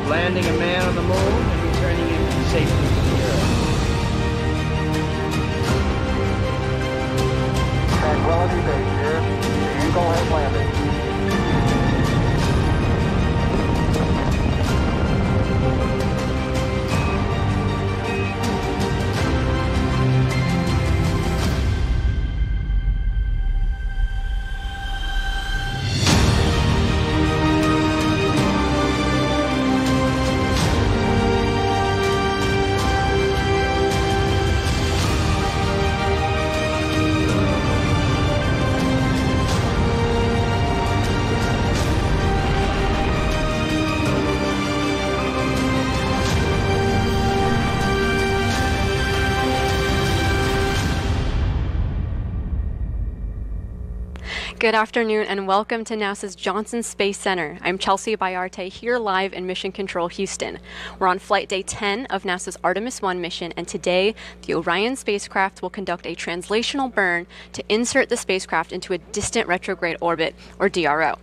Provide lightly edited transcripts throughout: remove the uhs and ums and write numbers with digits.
landing a man on the moon and returning him safely to the Earth. Tranquility Base here. The Eagle has landed. Good afternoon and welcome to NASA's Johnson Space Center. I'm Chelsea Bayarte here live in Mission Control Houston. We're on flight day 10 of NASA's Artemis 1 mission, and today the Orion spacecraft will conduct a translational burn to insert the spacecraft into a distant retrograde orbit, or DRO.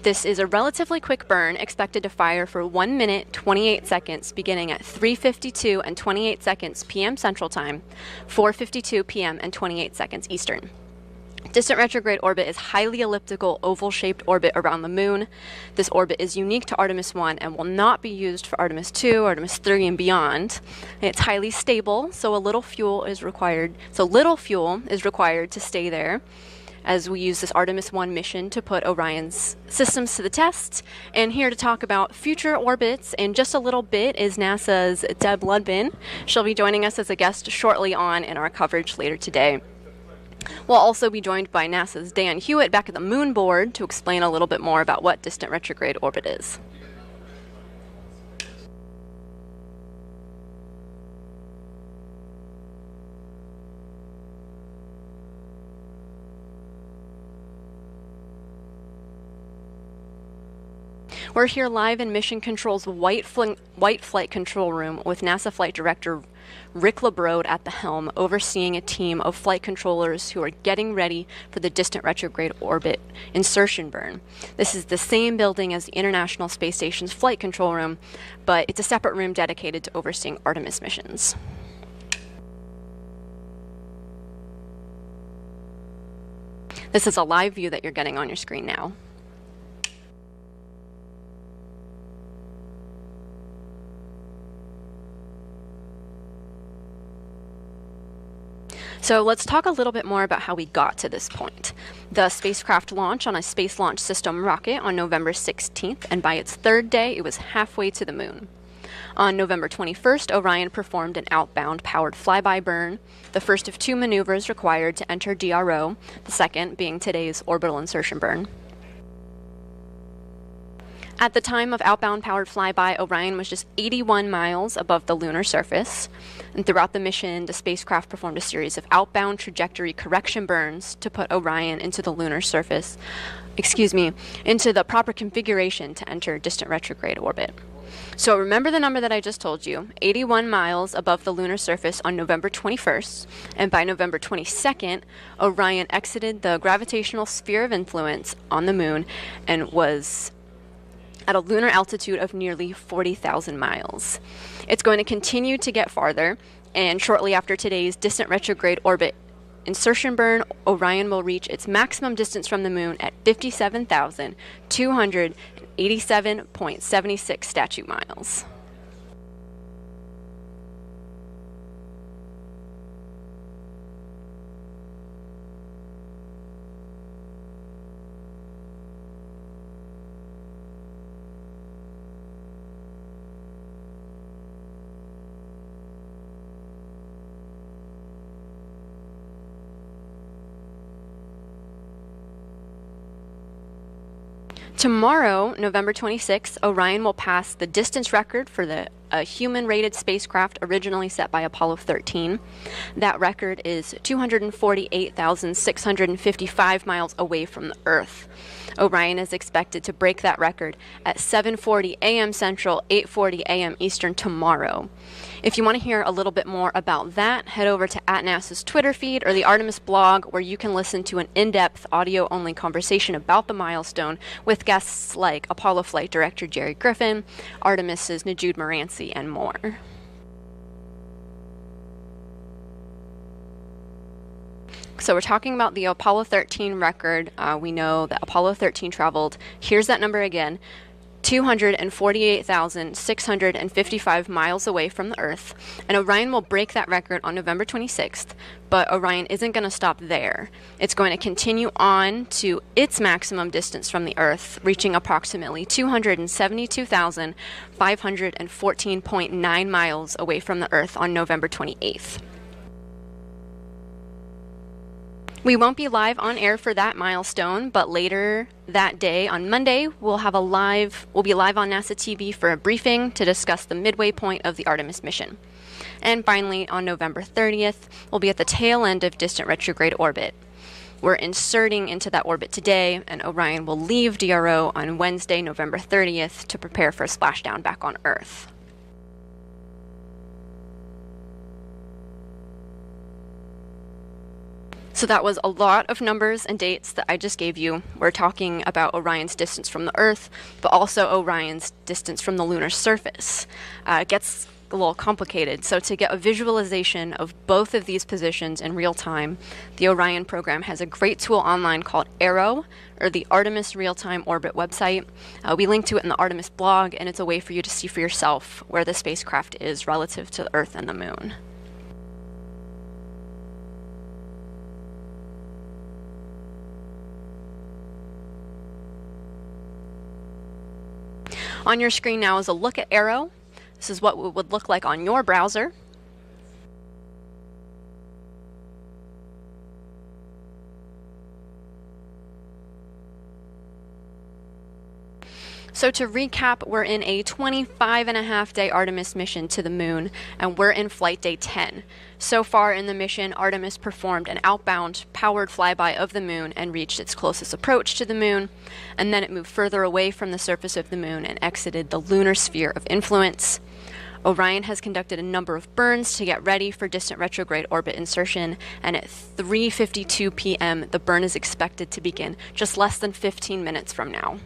This is a relatively quick burn expected to fire for 1 minute 28 seconds beginning at 3:52 and 28 seconds p.m. Central Time, 4:52 p.m. and 28 seconds Eastern. Distant retrograde orbit is highly elliptical, oval-shaped orbit around the moon. This orbit is unique to Artemis 1 and will not be used for Artemis 2, Artemis 3, and beyond. It's highly stable, so little fuel is required to stay there as we use this Artemis 1 mission to put Orion's systems to the test. And here to talk about future orbits in just a little bit is NASA's Deb Ludbin. She'll be joining us as a guest shortly on in our coverage later today. We'll also be joined by NASA's Dan Hewitt back at the Moon Board to explain a little bit more about what distant retrograde orbit is. We're here live in Mission Control's White Flight Control Room with NASA Flight Director Rick LeBrode at the helm, overseeing a team of flight controllers who are getting ready for the distant retrograde orbit insertion burn. This is the same building as the International Space Station's Flight Control Room, but it's a separate room dedicated to overseeing Artemis missions. This is a live view that you're getting on your screen now. So let's talk a little bit more about how we got to this point. The spacecraft launched on a Space Launch System rocket on November 16th, and by its third day, it was halfway to the moon. On November 21st, Orion performed an outbound powered flyby burn, the first of two maneuvers required to enter DRO, the second being today's orbital insertion burn. At the time of outbound powered flyby, Orion was just 81 miles above the lunar surface. And throughout the mission, the spacecraft performed a series of outbound trajectory correction burns to put Orion into the lunar surface, into the proper configuration to enter distant retrograde orbit. So remember the number that I just told you, 81 miles above the lunar surface on November 21st, and by November 22nd, Orion exited the gravitational sphere of influence on the moon and was at a lunar altitude of nearly 40,000 miles. It's going to continue to get farther, and shortly after today's distant retrograde orbit insertion burn, Orion will reach its maximum distance from the moon at 57,287.76 statute miles. Tomorrow, November 26th, Orion will pass the distance record for the human-rated spacecraft originally set by Apollo 13. That record is 248,655 miles away from the Earth. Orion is expected to break that record at 7:40 a.m. Central, 8:40 a.m. Eastern tomorrow. If you want to hear a little bit more about that, head over to @NASA's Twitter feed or the Artemis blog, where you can listen to an in-depth audio-only conversation about the milestone with guests like Apollo Flight Director Jerry Griffin, Artemis's Najude Moranci, and more. So we're talking about the Apollo 13 record. We know that Apollo 13 traveled, here's that number again, 248,655 miles away from the Earth, and Orion will break that record on November 26th, but Orion isn't going to stop there. It's going to continue on to its maximum distance from the Earth, reaching approximately 272,514.9 miles away from the Earth on November 28th. We won't be live on air for that milestone, but later that day on Monday, we'll be live on NASA TV for a briefing to discuss the midway point of the Artemis mission. And finally, on November 30th, we'll be at the tail end of distant retrograde orbit. We're inserting into that orbit today, and Orion will leave DRO on Wednesday, November 30th to prepare for a splashdown back on Earth. So that was a lot of numbers and dates that I just gave you. We're talking about Orion's distance from the Earth, but also Orion's distance from the lunar surface. It gets a little complicated. So to get a visualization of both of these positions in real time, the Orion program has a great tool online called ARROW, or the Artemis Real-Time Orbit website. We link to it in the Artemis blog, and it's a way for you to see for yourself where the spacecraft is relative to the Earth and the Moon. On your screen now is a look at ARROW. This is what it would look like on your browser. So to recap, we're in a 25.5-day Artemis mission to the Moon, and we're in flight day 10. So far in the mission, Artemis performed an outbound, powered flyby of the Moon and reached its closest approach to the Moon, and then it moved further away from the surface of the Moon and exited the lunar sphere of influence. Orion has conducted a number of burns to get ready for distant retrograde orbit insertion, and at 3:52 p.m., the burn is expected to begin just less than 15 minutes from now.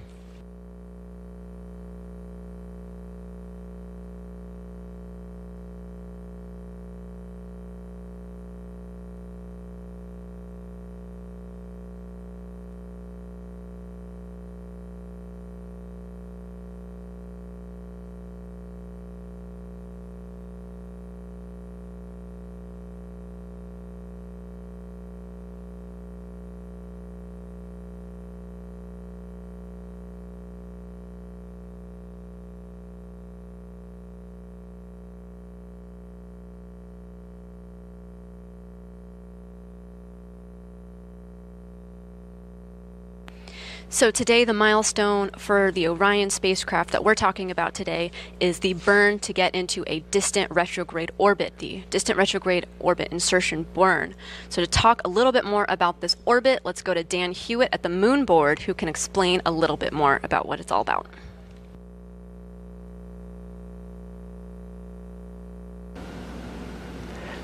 So today, the milestone for the Orion spacecraft that we're talking about today is the burn to get into a distant retrograde orbit, the distant retrograde orbit insertion burn. So to talk a little bit more about this orbit, let's go to Dan Hewitt at the Moon Board, who can explain a little bit more about what it's all about.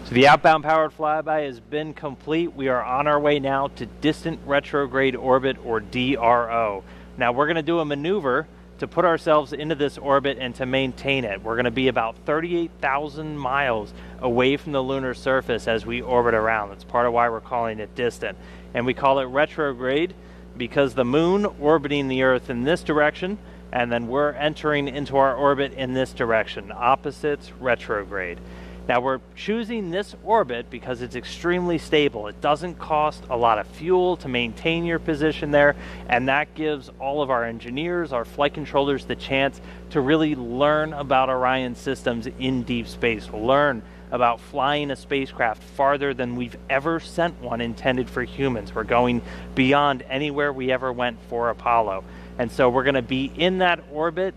So the outbound powered flyby has been complete. We are on our way now to distant retrograde orbit, or DRO. Now we're going to do a maneuver to put ourselves into this orbit and to maintain it. We're going to be about 38,000 miles away from the lunar surface as we orbit around. That's part of why we're calling it distant. And we call it retrograde because the Moon orbiting the Earth in this direction, and then we're entering into our orbit in this direction. Opposites, retrograde. Now we're choosing this orbit because it's extremely stable. It doesn't cost a lot of fuel to maintain your position there, and that gives all of our engineers, our flight controllers, the chance to really learn about Orion systems in deep space, learn about flying a spacecraft farther than we've ever sent one intended for humans. We're going beyond anywhere we ever went for Apollo. And so we're going to be in that orbit,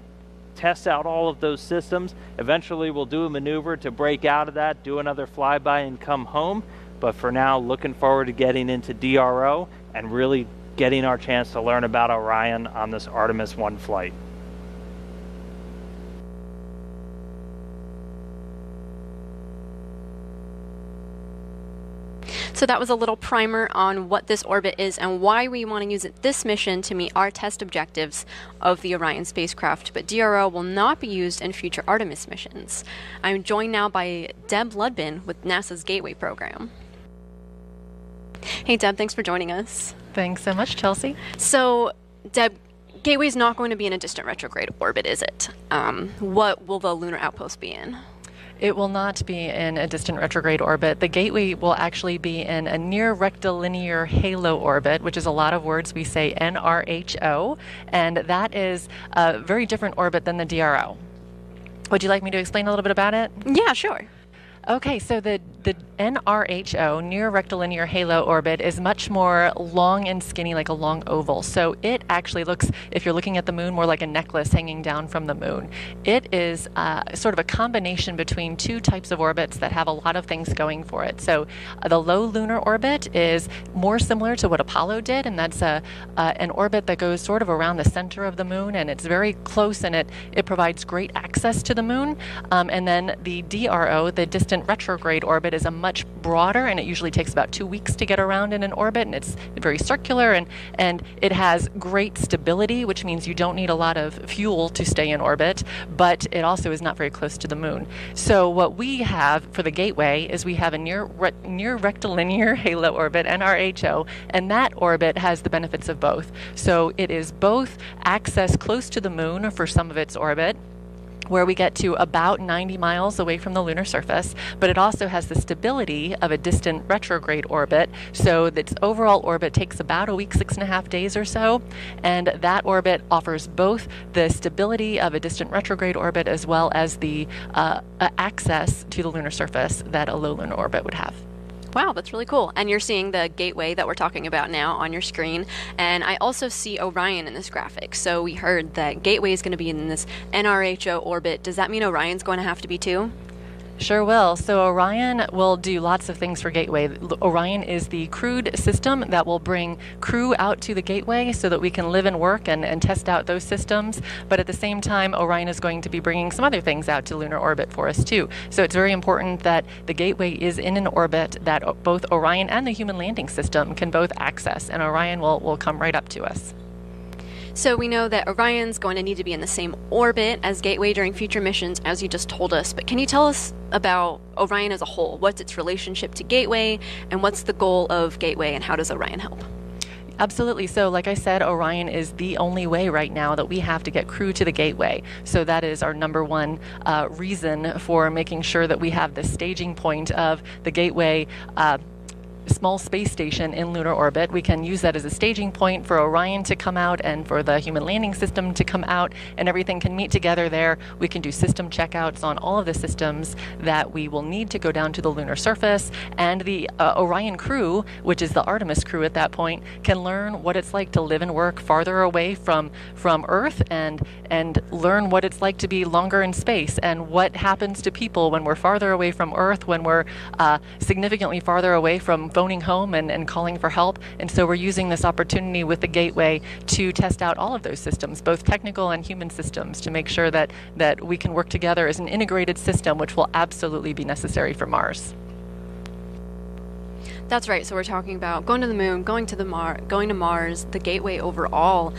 test out all of those systems. Eventually we'll do a maneuver to break out of that, do another flyby and come home. But for now, looking forward to getting into DRO and really getting our chance to learn about Orion on this Artemis 1 flight. 。 . 。 . 。 . . . . 。 . . . . . . 。 . . 。 . 。 . . . . . . . . . . 。 . . . . 。 . . . . . 。 . . . . . . . . . . . So that was a little primer on what this orbit is and why we want to use this mission to meet our test objectives of the Orion spacecraft, but DRO will not be used in future Artemis missions. I'm joined now by Deb Ludbin with NASA's Gateway program. Hey Deb, thanks for joining us. Thanks so much, Chelsea. So Deb, Gateway is not going to be in a distant retrograde orbit, is it? What will the lunar outpost be in? It will not be in a distant retrograde orbit. The Gateway will actually be in a near rectilinear halo orbit, which is a lot of words. We say NRHO, and that is a very different orbit than the DRO. Would you like me to explain a little bit about it? Yeah, sure. Okay, so the NRHO, near rectilinear halo orbit, is much more long and skinny, like a long oval. So it actually looks, if you're looking at the moon, more like a necklace hanging down from the moon. It is sort of a combination between two types of orbits that have a lot of things going for it. So the low lunar orbit is more similar to what Apollo did, and that's an orbit that goes sort of around the center of the moon, and it's very close, and it provides great access to the moon. And then the DRO, the distant retrograde orbit, is a much broader, and it usually takes about 2 weeks to get around in an orbit, and it's very circular, and it has great stability, which means you don't need a lot of fuel to stay in orbit, but it also is not very close to the moon. So what we have for the Gateway is we have a near rectilinear halo orbit, NRHO, and that orbit has the benefits of both. So it is both access close to the moon for some of its orbit, where we get to about 90 miles away from the lunar surface, but it also has the stability of a distant retrograde orbit, so its overall orbit takes about a week, 6.5 days or so, and that orbit offers both the stability of a distant retrograde orbit as well as the access to the lunar surface that a low lunar orbit would have. Wow, that's really cool. And you're seeing the Gateway that we're talking about now on your screen. And I also see Orion in this graphic. So we heard that Gateway is going to be in this NRHO orbit. Does that mean Orion's going to have to be too? Sure will. So Orion will do lots of things for Gateway. Orion is the crewed system that will bring crew out to the Gateway so that we can live and work and test out those systems. But at the same time, Orion is going to be bringing some other things out to lunar orbit for us too. So it's very important that the Gateway is in an orbit that both Orion and the human landing system can both access, and Orion will come right up to us. So we know that Orion's going to need to be in the same orbit as Gateway during future missions, as you just told us. But can you tell us about Orion as a whole? What's its relationship to Gateway, and what's the goal of Gateway, and how does Orion help? Absolutely. So like I said, Orion is the only way right now that we have to get crew to the Gateway. So that is our number one reason for making sure that we have the staging point of the Gateway small space station in lunar orbit. We can use that as a staging point for Orion to come out and for the human landing system to come out, and everything can meet together there. We can do system checkouts on all of the systems that we will need to go down to the lunar surface, and the Orion crew, which is the Artemis crew at that point, can learn what it's like to live and work farther away from Earth, and learn what it's like to be longer in space, and what happens to people when we're farther away from Earth, when we're significantly farther away from phoning home and calling for help. And so we're using this opportunity with the Gateway to test out all of those systems, both technical and human systems, to make sure that we can work together as an integrated system, which will absolutely be necessary for Mars. That's right. So we're talking about going to the moon, going to Mars, the Gateway overall.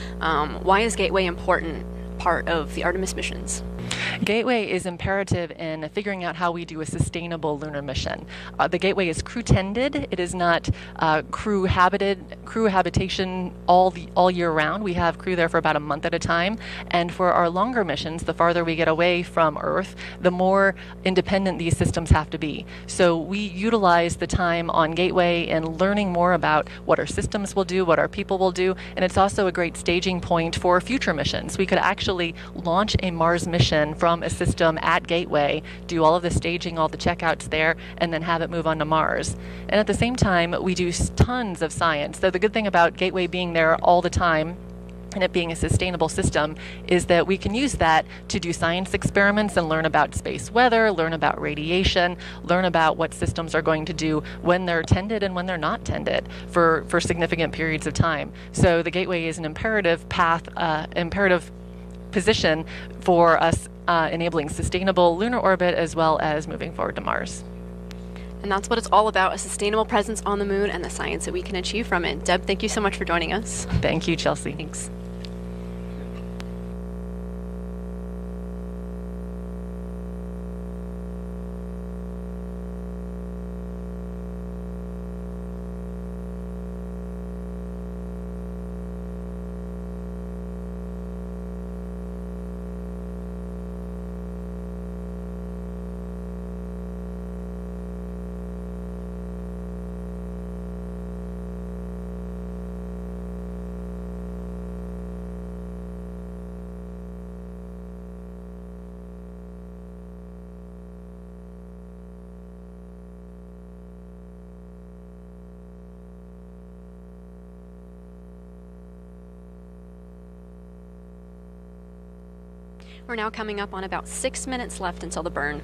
Why is Gateway important part of the Artemis missions? Gateway is imperative in figuring out how we do a sustainable lunar mission. The Gateway is crew tended. It is not crew habitation all year round. We have crew there for about a month at a time. And for our longer missions, the farther we get away from Earth, the more independent these systems have to be. So we utilize the time on Gateway in learning more about what our systems will do, what our people will do, and it's also a great staging point for future missions. We could actually launch a Mars mission from a system at Gateway, do all of the staging, all the checkouts there, and then have it move on to Mars. And at the same time, we do tons of science. So the good thing about Gateway being there all the time and it being a sustainable system is that we can use that to do science experiments and learn about space weather, learn about radiation, learn about what systems are going to do when they're tended and when they're not tended for significant periods of time. So the Gateway is an imperative position for us enabling sustainable lunar orbit as well as moving forward to Mars. And that's what it's all about, a sustainable presence on the moon and the science that we can achieve from it. Deb, thank you so much for joining us. Thank you, Chelsea. Thanks. We're now coming up on about 6 minutes left until the burn.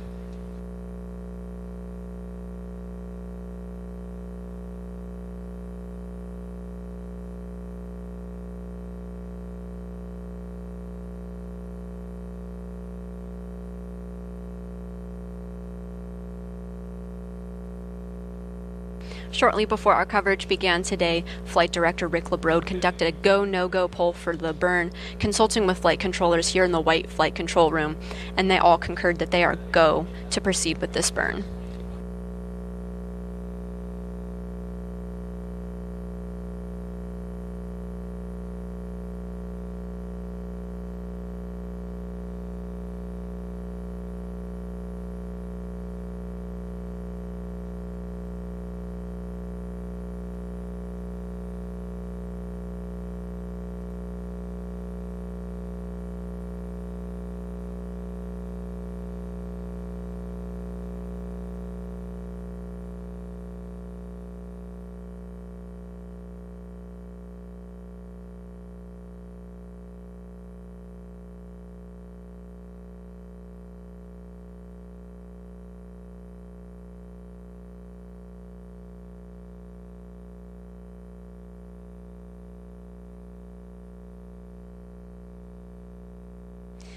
Shortly before our coverage began today, Flight Director Rick LeBrode conducted a go, no-go poll for the burn, consulting with flight controllers here in the White Flight Control Room, and they all concurred that they are go to proceed with this burn.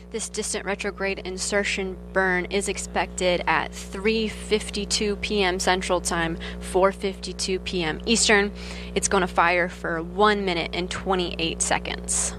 This distant retrograde insertion burn is expected at 3:52 p.m. Central Time, 4:52 p.m. Eastern. It's going to fire for 1 minute and 28 seconds.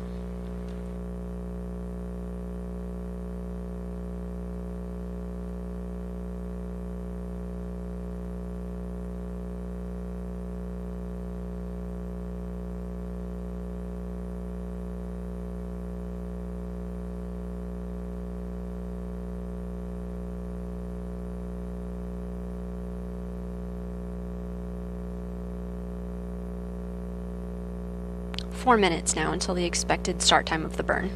Four minutes now until the expected start time of the burn.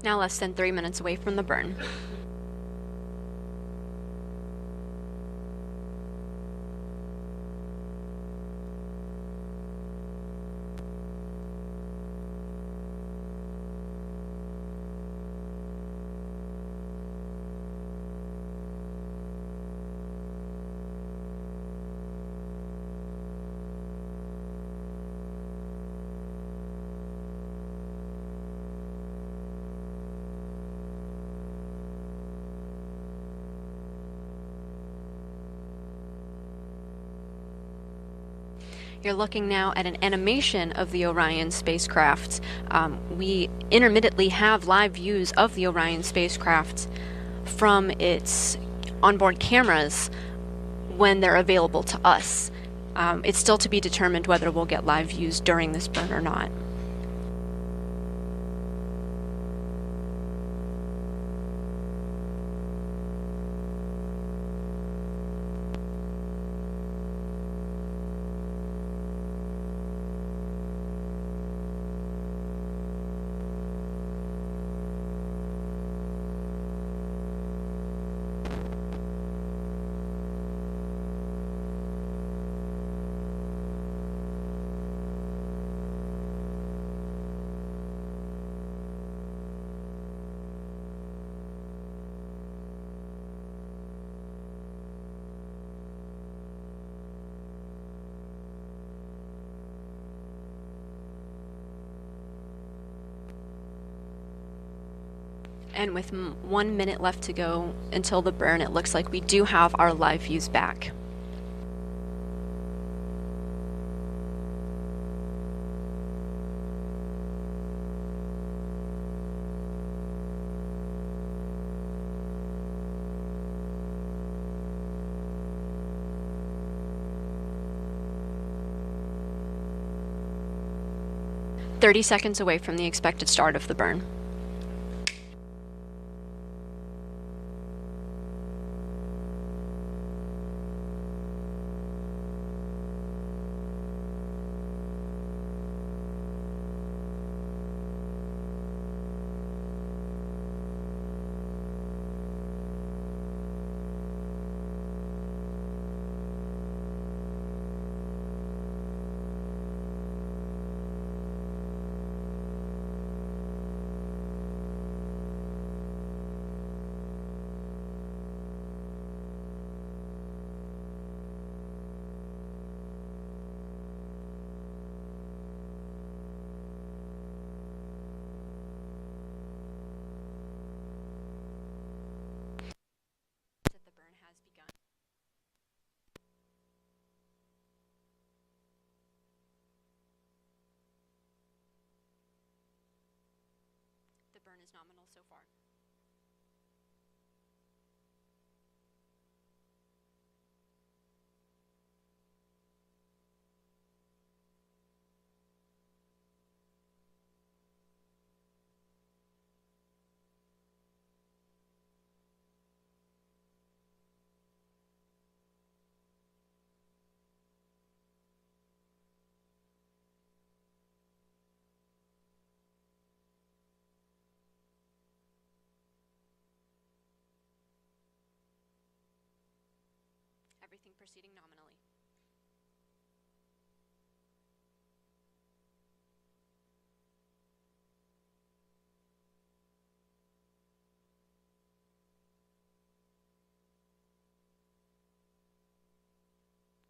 Now less than 3 minutes away from the burn. You're looking now at an animation of the Orion spacecraft. We intermittently have live views of the Orion spacecraft from its onboard cameras when they're available to us. It's still to be determined whether we'll get live views during this burn or not. And with 1 minute left to go until the burn, it looks like we do have our live views back. "30 seconds away from the expected start of the burn." The burn has begun. The burn is nominal so far. Everything proceeding nominally.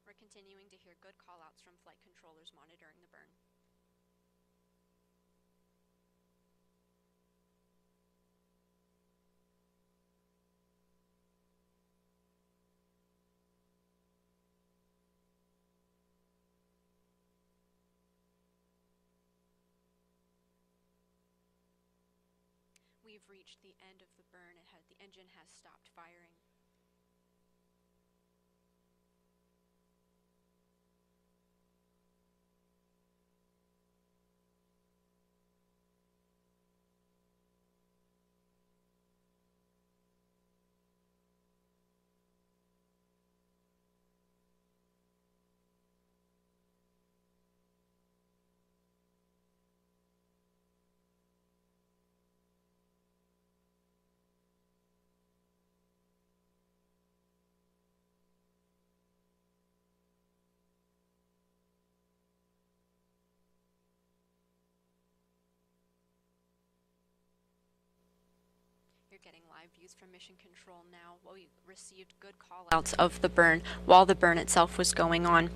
We're continuing to hear good callouts from flight controllers monitoring the burn. We've reached the end of the burn. The engine has stopped firing. You're getting live views from Mission Control now. We received good callouts of the burn while the burn itself was going on.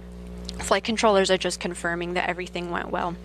Flight controllers are just confirming that everything went well.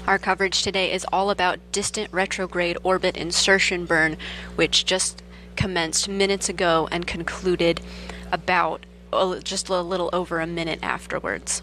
Our coverage today is all about distant retrograde orbit insertion burn, which just commenced minutes ago and concluded about just a little over a minute afterwards.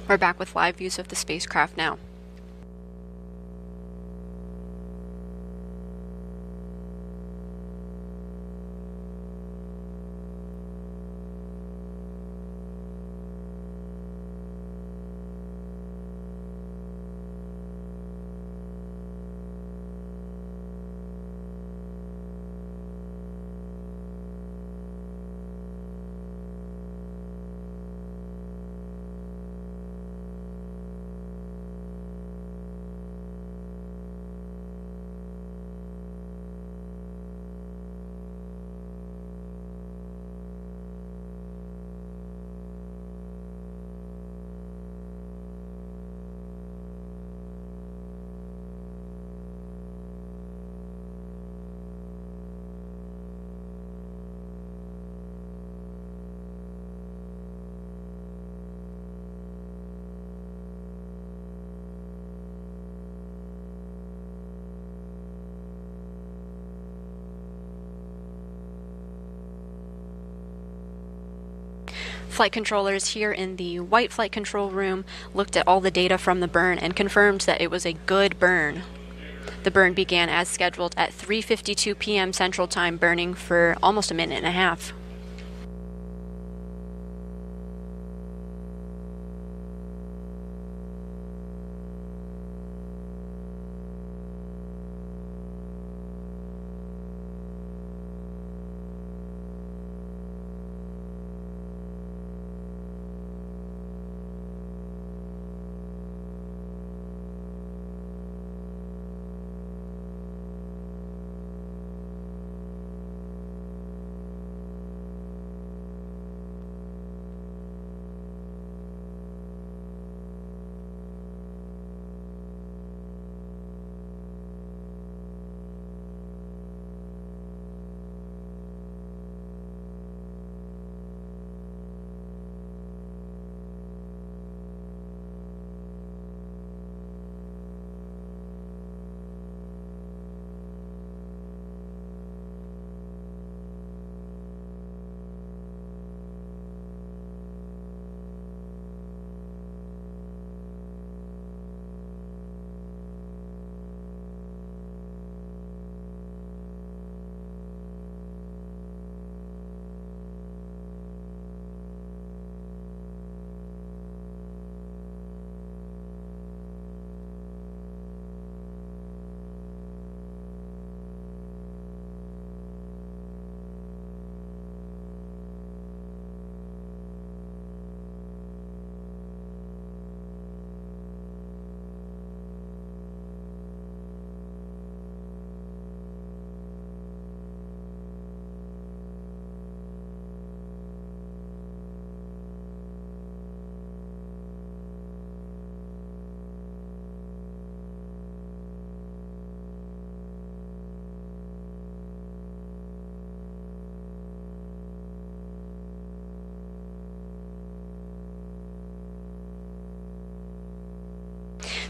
We're back with live views of the spacecraft now. Flight controllers here in the white flight control room looked at all the data from the burn and confirmed that it was a good burn. The burn began as scheduled at 3:52 p.m. Central Time, burning for almost a minute and a half.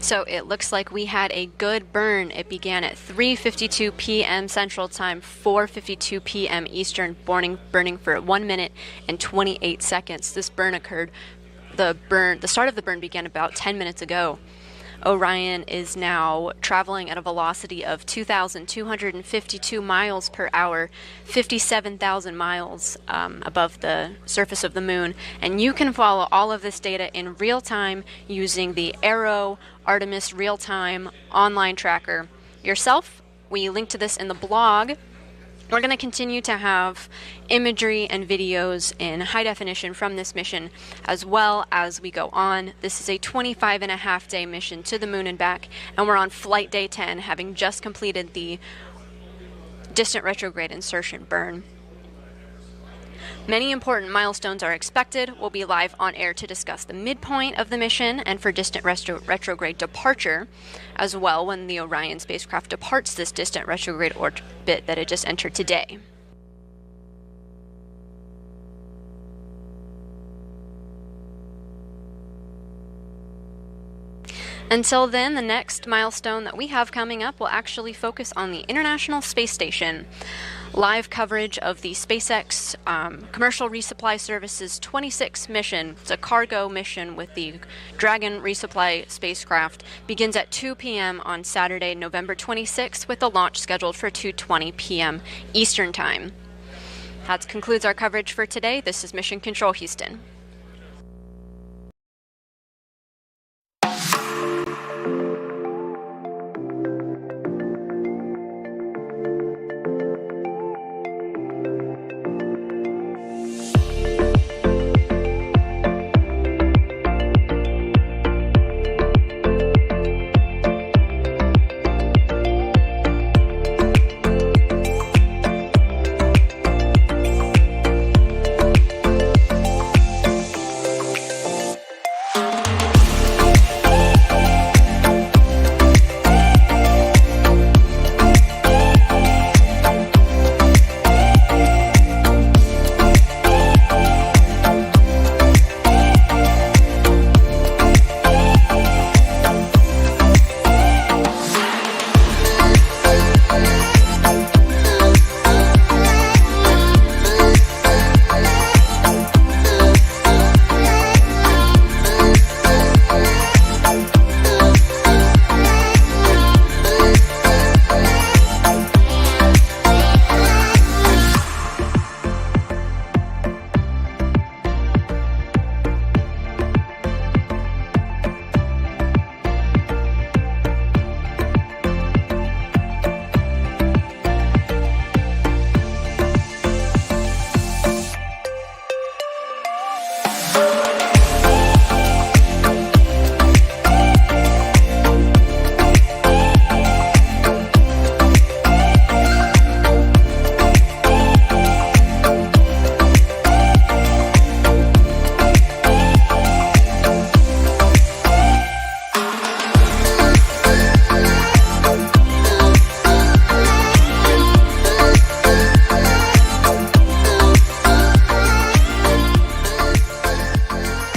So it looks like we had a good burn. It began at 3:52 p.m. Central Time, 4:52 p.m. Eastern, burning for 1 minute and 28 seconds. This burn occurred. The start of the burn began about 10 minutes ago. Orion is now traveling at a velocity of 2,252 miles per hour, 57,000 miles above the surface of the moon. And you can follow all of this data in real time using the Arrow Artemis real-time online tracker yourself. We link to this in the blog. We're going to continue to have imagery and videos in high definition from this mission as well as we go on. This is a 25.5-day mission to the moon and back, and we're on flight day 10, having just completed the distant retrograde insertion burn. Many important milestones are expected. We'll be live on air to discuss the midpoint of the mission and for distant retrograde departure as well when the Orion spacecraft departs this distant retrograde orbit that it just entered today. Until then, the next milestone that we have coming up will actually focus on the International Space Station. Live coverage of the SpaceX Commercial Resupply Services 26 mission. It's a cargo mission with the Dragon resupply spacecraft. Begins at 2 p.m. on Saturday, November 26th, with a launch scheduled for 2:20 p.m. Eastern Time. That concludes our coverage for today. This is Mission Control Houston.